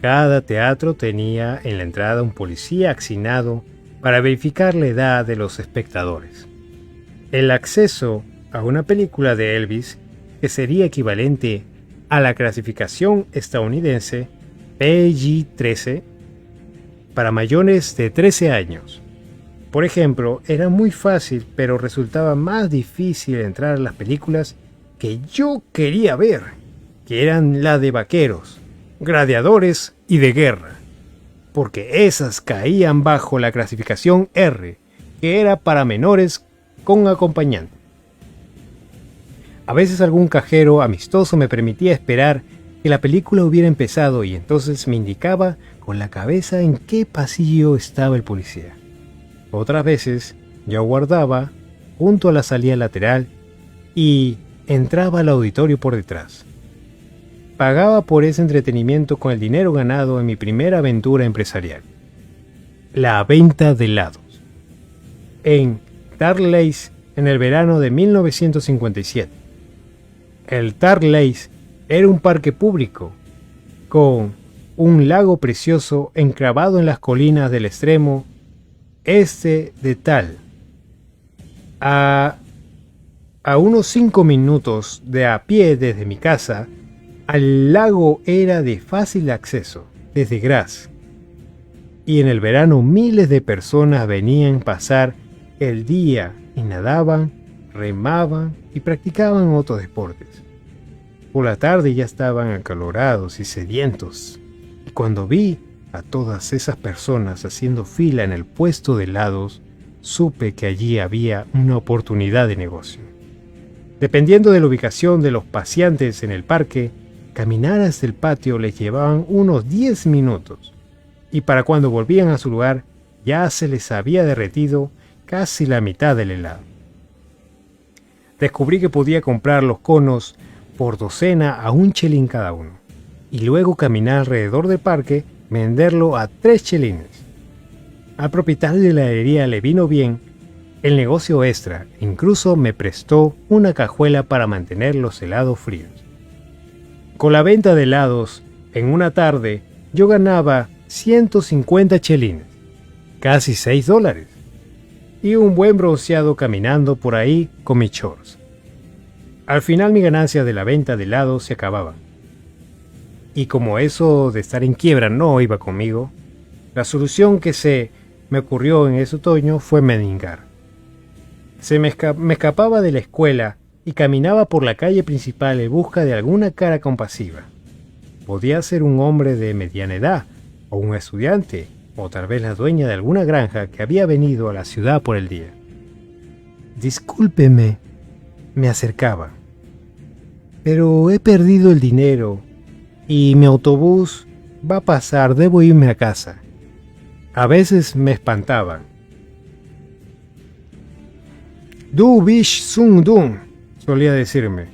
Cada teatro tenía en la entrada un policía asignado para verificar la edad de los espectadores. El acceso a una película de Elvis, que sería equivalente a la clasificación estadounidense PG-13, para mayores de 13 años. Por ejemplo, era muy fácil, pero resultaba más difícil entrar a las películas que yo quería ver, que eran las de vaqueros, gladiadores y de guerra, porque esas caían bajo la clasificación R, que era para menores con acompañante. A veces algún cajero amistoso me permitía esperar que la película hubiera empezado y entonces me indicaba con la cabeza en qué pasillo estaba el policía. Otras veces yo aguardaba junto a la salida lateral y entraba al auditorio por detrás. Pagaba por ese entretenimiento con el dinero ganado en mi primera aventura empresarial, la venta de helados, en Tharleys en el verano de 1957. El Tharleys era un parque público con un lago precioso enclavado en las colinas del extremo este de Thal. A unos 5 minutos de a pie desde mi casa, al lago era de fácil acceso desde Graz. Y en el verano miles de personas venían a pasar el día y nadaban, remaban y practicaban otros deportes. Por la tarde ya estaban acalorados y sedientos. Y cuando vi a todas esas personas haciendo fila en el puesto de helados, supe que allí había una oportunidad de negocio. Dependiendo de la ubicación de los paseantes en el parque, caminar hasta el patio les llevaban unos 10 minutos, y para cuando volvían a su lugar ya se les había derretido casi la mitad del helado. Descubrí que podía comprar los conos por docena a 1 chelín cada uno, y luego caminar alrededor del parque venderlo a 3 chelines. Al propietario de la heladería le vino bien el negocio extra, incluso me prestó una cajuela para mantener los helados fríos. Con la venta de helados, en una tarde, yo ganaba 150 chelines, casi $6, y un buen bronceado caminando por ahí con mis shorts. Al final mi ganancia de la venta de helados se acababa. Y como eso de estar en quiebra no iba conmigo, la solución que se me ocurrió en ese otoño fue mendigar. Me escapaba de la escuela y caminaba por la calle principal en busca de alguna cara compasiva. Podía ser un hombre de mediana edad, o un estudiante, o tal vez la dueña de alguna granja que había venido a la ciudad por el día. Discúlpeme, me acercaba. Pero he perdido el dinero y mi autobús va a pasar, debo irme a casa. A veces me espantaba. Du bist so dumm, solía decirme.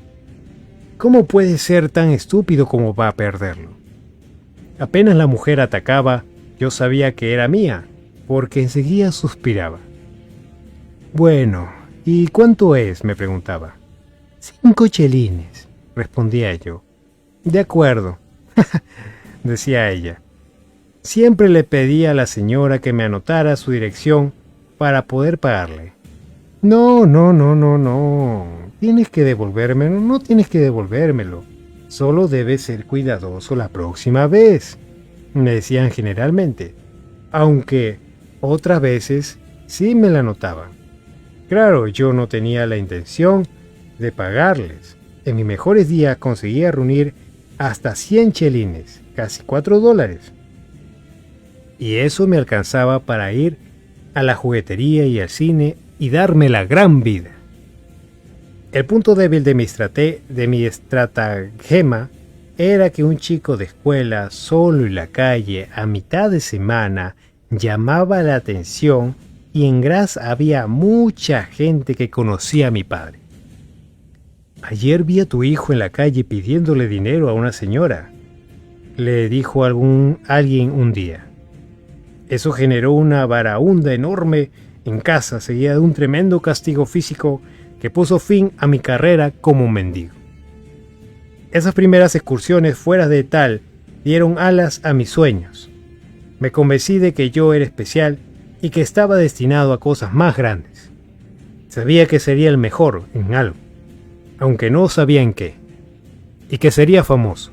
¿Cómo puede ser tan estúpido como va a perderlo? Apenas la mujer atacaba, yo sabía que era mía, porque enseguida suspiraba. Bueno, ¿y cuánto es?, me preguntaba. 5 chelines, respondía yo. De acuerdo, decía ella. Siempre le pedía a la señora que me anotara su dirección para poder pagarle. No. Tienes que devolvérmelo, no tienes que devolvérmelo. Solo debes ser cuidadoso la próxima vez, me decían generalmente, aunque otras veces sí me la anotaban. Claro, yo no tenía la intención de pagarles. En mis mejores días conseguía reunir hasta 100 chelines, casi $4. Y eso me alcanzaba para ir a la juguetería y al cine y darme la gran vida. El punto débil de mi estratagema era que un chico de escuela solo en la calle a mitad de semana llamaba la atención y en Graz había mucha gente que conocía a mi padre. Ayer vi a tu hijo en la calle pidiéndole dinero a una señora, le dijo alguien un día. Eso generó una baraúnda enorme en casa, seguida de un tremendo castigo físico que puso fin a mi carrera como mendigo. Esas primeras excursiones fuera de tal dieron alas a mis sueños. Me convencí de que yo era especial y que estaba destinado a cosas más grandes. Sabía que sería el mejor en algo, aunque no sabía en qué, y que sería famoso.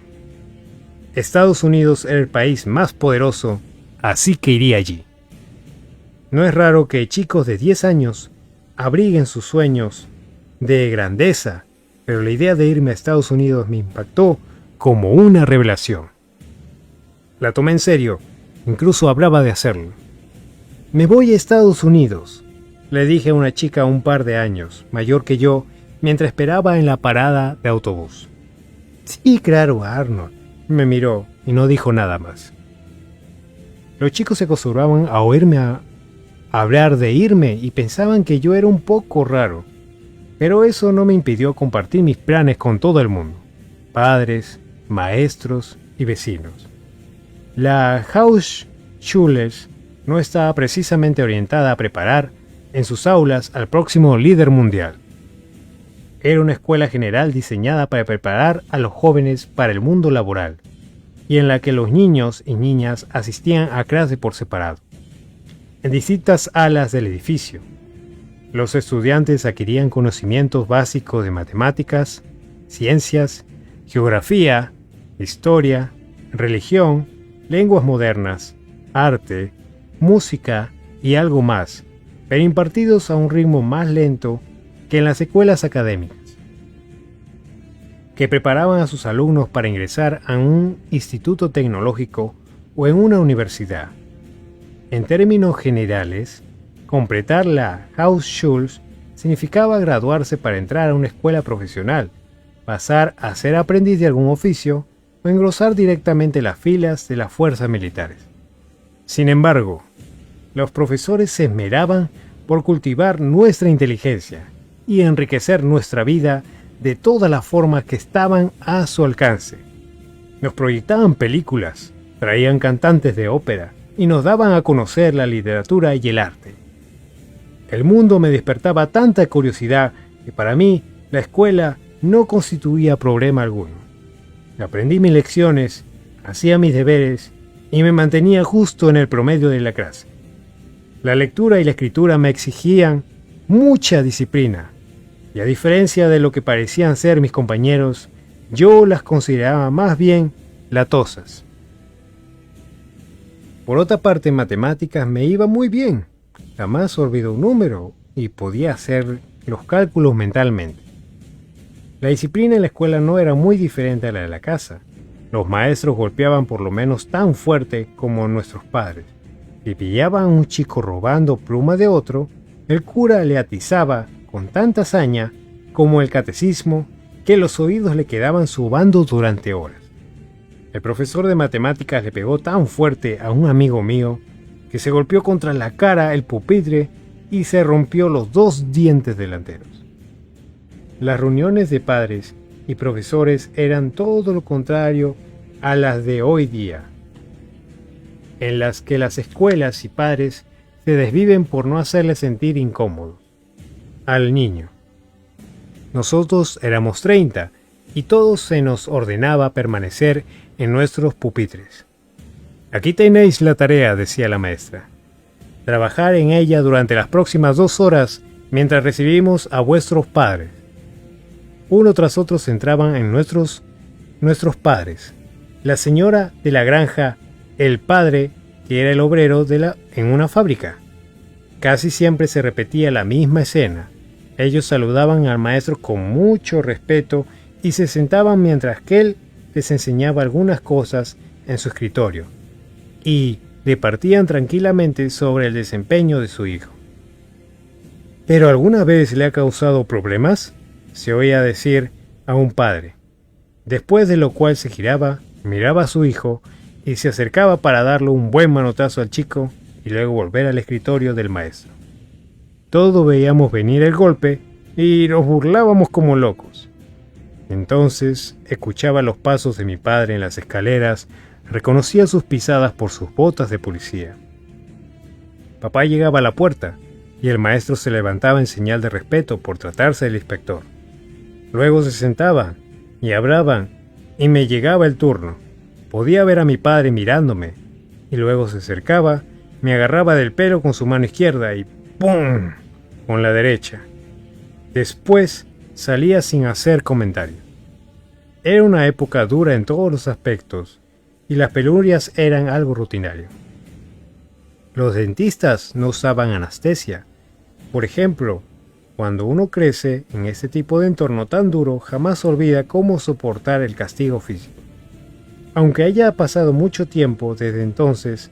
Estados Unidos era el país más poderoso, así que iría allí. No es raro que chicos de 10 años abriguen sus sueños de grandeza, pero la idea de irme a Estados Unidos me impactó como una revelación. La tomé en serio, incluso hablaba de hacerlo. Me voy a Estados Unidos, le dije a una chica un par de años, mayor que yo, mientras esperaba en la parada de autobús. Sí, claro, Arnold, me miró y no dijo nada más. Los chicos se acostumbraban a oírme hablar de irme y pensaban que yo era un poco raro, pero eso no me impidió compartir mis planes con todo el mundo, padres, maestros y vecinos. La Hauptschule no estaba precisamente orientada a preparar en sus aulas al próximo líder mundial. Era una escuela general diseñada para preparar a los jóvenes para el mundo laboral, y en la que los niños y niñas asistían a clase por separado. En distintas alas del edificio, los estudiantes adquirían conocimientos básicos de matemáticas, ciencias, geografía, historia, religión, lenguas modernas, arte, música y algo más, pero impartidos a un ritmo más lento que en las escuelas académicas, que preparaban a sus alumnos para ingresar a un instituto tecnológico o en una universidad. En términos generales, completar la Hauptschule significaba graduarse para entrar a una escuela profesional, pasar a ser aprendiz de algún oficio o engrosar directamente las filas de las fuerzas militares. Sin embargo, los profesores se esmeraban por cultivar nuestra inteligencia y enriquecer nuestra vida de todas las formas que estaban a su alcance. Nos proyectaban películas, Traían cantantes de ópera y nos daban a conocer la literatura y el arte. El mundo me despertaba tanta curiosidad que para mí la escuela no constituía problema alguno. Aprendí mis lecciones, hacía mis deberes y me mantenía justo en el promedio de la clase. La lectura y la escritura me exigían mucha disciplina, y a diferencia de lo que parecían ser mis compañeros, yo las consideraba más bien latosas. Por otra parte, en matemáticas me iba muy bien. Jamás olvidé un número y podía hacer los cálculos mentalmente. La disciplina en la escuela no era muy diferente a la de la casa. Los maestros golpeaban por lo menos tan fuerte como nuestros padres. Si pillaban a un chico robando pluma de otro, el cura le atizaba con tanta hazaña como el catecismo que los oídos le quedaban sobando durante horas. El profesor de matemáticas le pegó tan fuerte a un amigo mío que se golpeó contra la cara el pupitre y se rompió los 2 dientes delanteros. Las reuniones de padres y profesores eran todo lo contrario a las de hoy día, en las que las escuelas y padres se desviven por no hacerle sentir incómodo al niño. Nosotros éramos 30 y todos se nos ordenaba permanecer en nuestros pupitres. Aquí tenéis la tarea, decía la maestra. Trabajar en ella durante las próximas 2 horas mientras recibimos a vuestros padres. Uno tras otro se entraban en nuestros padres. La señora de la granja, el padre, que era el obrero en una fábrica. Casi siempre se repetía la misma escena. Ellos saludaban al maestro con mucho respeto y se sentaban mientras que él les enseñaba algunas cosas en su escritorio, y departían tranquilamente sobre el desempeño de su hijo. ¿Pero alguna vez le ha causado problemas?, se oía decir a un padre, después de lo cual se giraba, miraba a su hijo y se acercaba para darle un buen manotazo al chico y luego volver al escritorio del maestro. Todos veíamos venir el golpe y nos burlábamos como locos. Entonces escuchaba los pasos de mi padre en las escaleras, reconocía sus pisadas por sus botas de policía. Papá llegaba a la puerta y el maestro se levantaba en señal de respeto por tratarse del inspector. Luego se sentaban y hablaban y me llegaba el turno. Podía ver a mi padre mirándome y luego se acercaba, me agarraba del pelo con su mano izquierda y ¡pum!, con la derecha. Después salía sin hacer comentario. Era una época dura en todos los aspectos y las penurias eran algo rutinario. Los dentistas no usaban anestesia. Por ejemplo, cuando uno crece en este tipo de entorno tan duro, jamás olvida cómo soportar el castigo físico. Aunque haya pasado mucho tiempo desde entonces,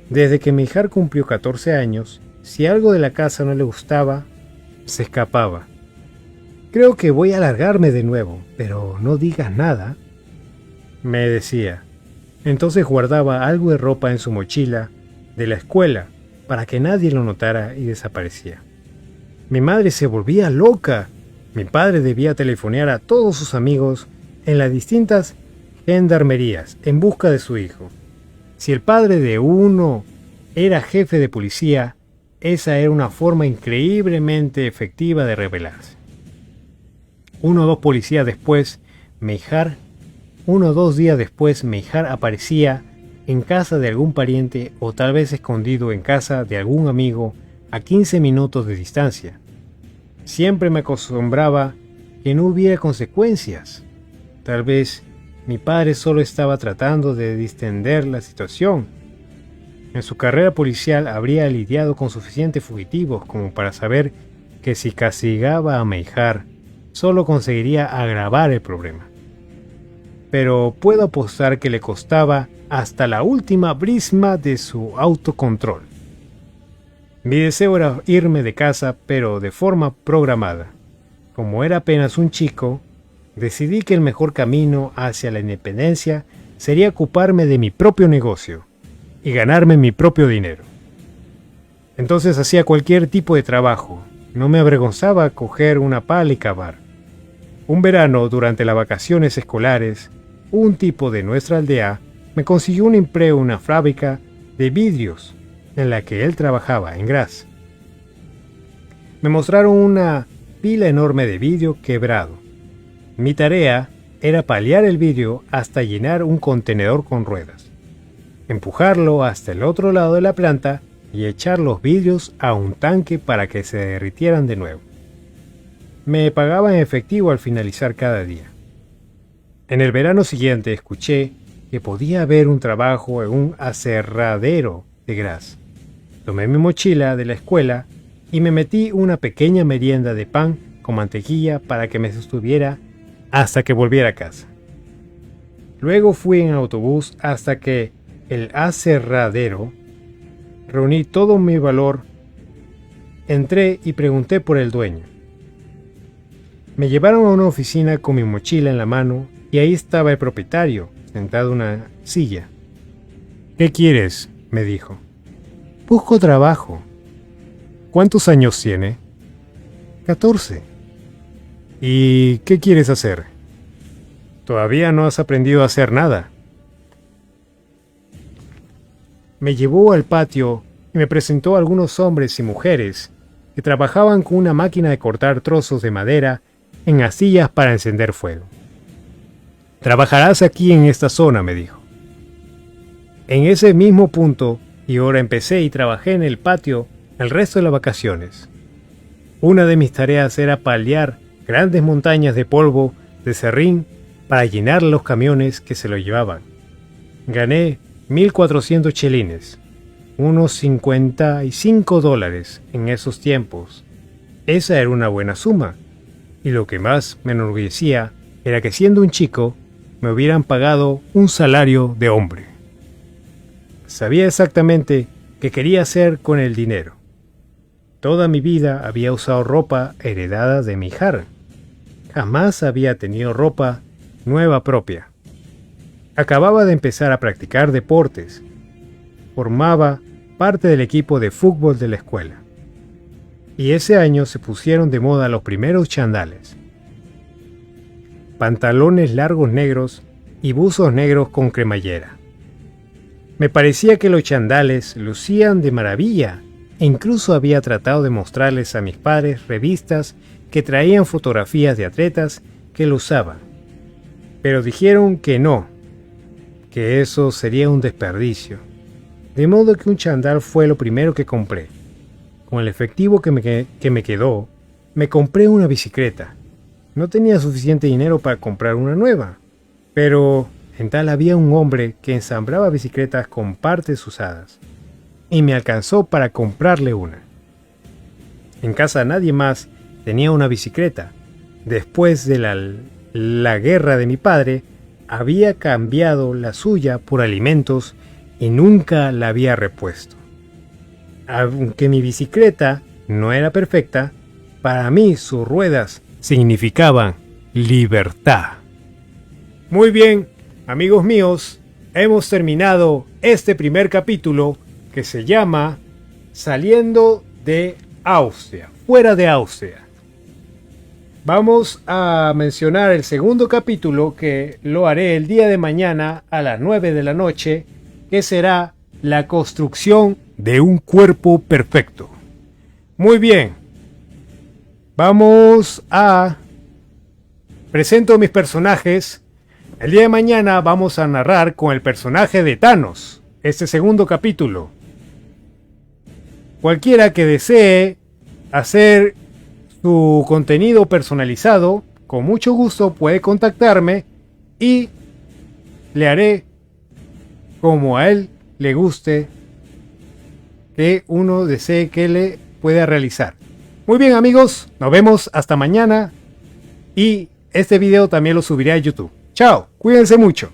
desde que mi hija cumplió 14 años, si algo de la casa no le gustaba, se escapaba. Creo que voy a largarme de nuevo, pero no digas nada, me decía. Entonces guardaba algo de ropa en su mochila de la escuela para que nadie lo notara y desaparecía. Mi madre se volvía loca. Mi padre debía telefonear a todos sus amigos en las distintas gendarmerías en busca de su hijo. Si el padre de uno era jefe de policía, esa era una forma increíblemente efectiva de rebelarse. 1 o 2 policías después, Meijar 1 o 2 días después, Meijar aparecía en casa de algún pariente o tal vez escondido en casa de algún amigo a 15 minutos de distancia. Siempre me acostumbraba que no hubiera consecuencias. Tal vez mi padre solo estaba tratando de distender la situación. En su carrera policial habría lidiado con suficientes fugitivos como para saber que si castigaba a Meijar, solo conseguiría agravar el problema. Pero puedo apostar que le costaba hasta la última brisma de su autocontrol. Mi deseo era irme de casa, pero de forma programada. Como era apenas un chico, decidí que el mejor camino hacia la independencia sería ocuparme de mi propio negocio y ganarme mi propio dinero. Entonces hacía cualquier tipo de trabajo. No me avergonzaba coger una pala y cavar. Un verano, durante las vacaciones escolares, un tipo de nuestra aldea me consiguió un empleo en una fábrica de vidrios en la que él trabajaba en Graz. Me mostraron una pila enorme de vidrio quebrado. Mi tarea era paliar el vidrio hasta llenar un contenedor con ruedas, empujarlo hasta el otro lado de la planta y echar los vidrios a un tanque para que se derritieran de nuevo. Me pagaban en efectivo al finalizar cada día. En el verano siguiente escuché que podía haber un trabajo en un aserradero de Graz. Tomé mi mochila de la escuela y me metí una pequeña merienda de pan con mantequilla para que me sostuviera hasta que volviera a casa. Luego fui en autobús hasta que el aserradero. Reuní todo mi valor, entré y pregunté por el dueño. Me llevaron a una oficina con mi mochila en la mano y ahí estaba el propietario, sentado en una silla. ¿Qué quieres?, me dijo. Busco trabajo. ¿Cuántos años tiene? 14. ¿Y qué quieres hacer? Todavía no has aprendido a hacer nada. Me llevó al patio y me presentó a algunos hombres y mujeres que trabajaban con una máquina de cortar trozos de madera en astillas para encender fuego. Trabajarás aquí en esta zona, me dijo. En ese mismo punto, y ahora empecé y trabajé en el patio el resto de las vacaciones. Una de mis tareas era paliar grandes montañas de polvo de serrín para llenar los camiones que se lo llevaban. Gané 1.400 chelines, unos $55 en esos tiempos. Esa era una buena suma, y lo que más me enorgullecía era que siendo un chico me hubieran pagado un salario de hombre. Sabía exactamente qué quería hacer con el dinero. Toda mi vida había usado ropa heredada de mi hija. Jamás había tenido ropa nueva propia. Acababa de empezar a practicar deportes. Formaba parte del equipo de fútbol de la escuela. Y ese año se pusieron de moda los primeros chandales. Pantalones largos negros y buzos negros con cremallera. Me parecía que los chandales lucían de maravilla e incluso había tratado de mostrarles a mis padres revistas que traían fotografías de atletas que lo usaban. Pero dijeron que no, que eso sería un desperdicio. De modo que un chandal fue lo primero que compré. Con el efectivo que me quedó, me compré una bicicleta. No tenía suficiente dinero para comprar una nueva, pero en tal había un hombre que ensamblaba bicicletas con partes usadas, y me alcanzó para comprarle una. En casa nadie más tenía una bicicleta. Después de la guerra de mi padre, había cambiado la suya por alimentos y nunca la había repuesto. Aunque mi bicicleta no era perfecta, para mí sus ruedas significaban libertad. Muy bien, amigos míos, hemos terminado este primer capítulo que se llama Saliendo de Austria, fuera de Austria. Vamos a mencionar el segundo capítulo que lo haré el día de mañana a las 9 de la noche, que será la construcción de un cuerpo perfecto. Muy bien. Presento mis personajes. El día de mañana vamos a narrar con el personaje de Thanos, este segundo capítulo. Cualquiera que desee hacer su contenido personalizado, con mucho gusto puede contactarme y le haré como a él le guste que uno desee que le pueda realizar. Muy bien, amigos, nos vemos hasta mañana y este video también lo subiré a YouTube. Chao, cuídense mucho.